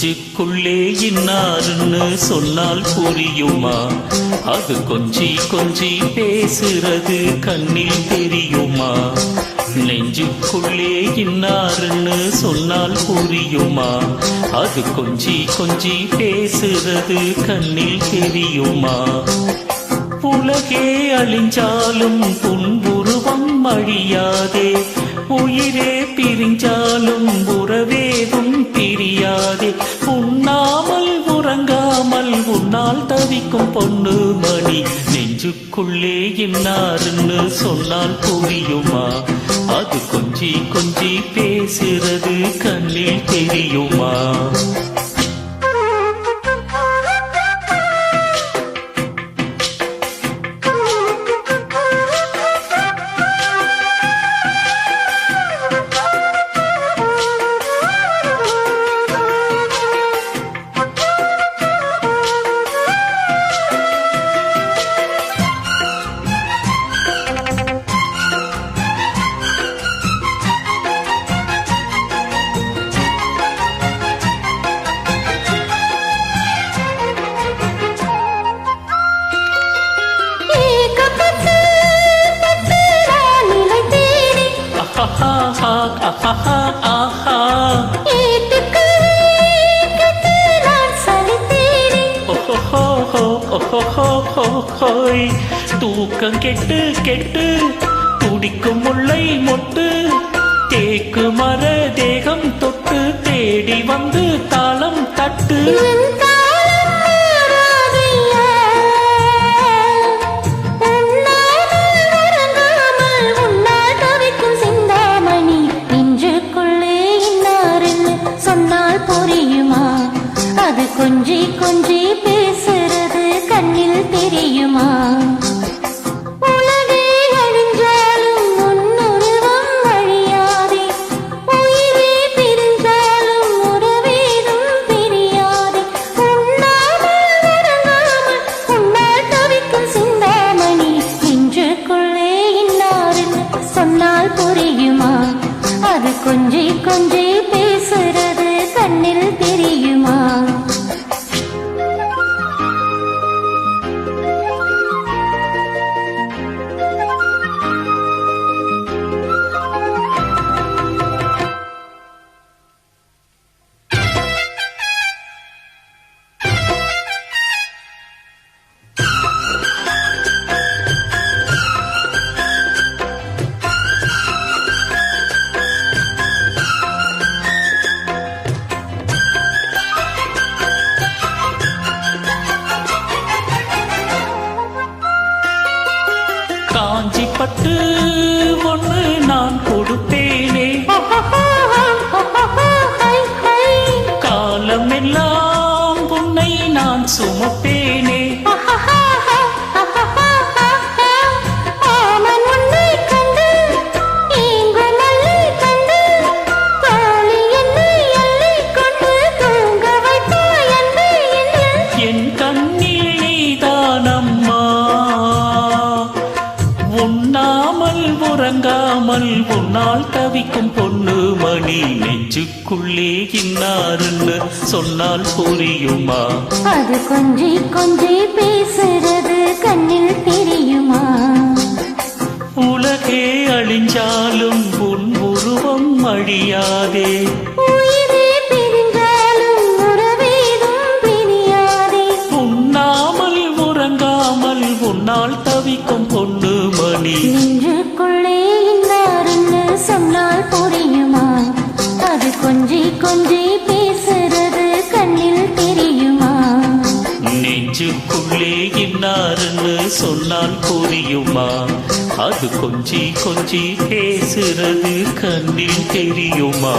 நெஞ்சுக்குள்ளே இன்னாருன்னு சொன்னால் புரியுமா? அது கொஞ்சி கொஞ்சி பேசுறது கண்ணில் தெரியுமா? நெஞ்சுக்குள்ளே இன்னாருன்னு சொன்னால் புரியுமா? அது கொஞ்சி கொஞ்சி பேசுறது கண்ணில் தெரியுமா? உலகே அழிஞ்சாலும் புன்புருவம் அழியாதே, உயிரே பிரிஞ்சாலும் உறவேதும் பிரியாதே. உண்ணாமல் உறங்காமல் உன்னால் தவிக்கும் பொண்ணு மணி, நெஞ்சுக்குள்ளே இன்னாருன்னு சொன்னால் புரியுமா? அது கொஞ்சி கொஞ்சி பேசுறது கண்ணில் தெரியுமா? தூக்கம் கெட்டு கெட்டு துடிக்கும் முல்லை மொட்டு, தேக்கு மர தேகம் தொட்டு தேடி வந்து தாளம் தட்டு. அது கொஞ்சி கொஞ்சி பேசுறது கண்ணில் தெரியுமா? உலகே அழிஞ்சாலும் உன்னுருவம் அழியாதே, உயிரே பிரிந்தாலும் உறவேதும் பிரியாதே. உண்ணாமல் உறங்காமல் உன்னால் தவிக்கும் சிந்தாமணி, நெஞ்சுக்குள்ளே இன்னாருன்னு சொன்னால் புரியுமா? அது கொஞ்சி கொஞ்சி பேசுறது கண்ணில் தெரியுமா? காஞ்சி பட்டு ஒன்று நான் கொடுப்பேனே, காலம் எல்லாம் உன்னை நான் சுமப்பேனே. என் கண்ணில் நீதானம்மா, உண்ணாமல் உறங்காமல் உன்னால் தவிக்கும் பொண்ணு மணி, நெஞ்சுக்குள்ளே இன்னாருன்னு சொன்னால் புரியுமா? அது கொஞ்சி கொஞ்சி பேசுறது கண்ணில் தெரியுமா? உலகே அழிஞ்சாலும் உன் உருவம் அழியாதே, உயிரே பிரிந்தாலும் உறவேதும் பிரியாதே. உண்ணாமல் உறங்காமல் உன்னால் தவிக்கும் பொண்ணு மணி, நெஞ்சுக்குள்ளே இன்னாருன்னு சொன்னால் புரியுமா? அது கொஞ்சி கொஞ்சி பேசுறது கண்ணில் தெரியுமா? நெஞ்சுக்குள்ளே இன்னாருன்னு சொன்னால் புரியுமா? அது கொஞ்சி கொஞ்சி பேசுறது கண்ணில் தெரியுமா?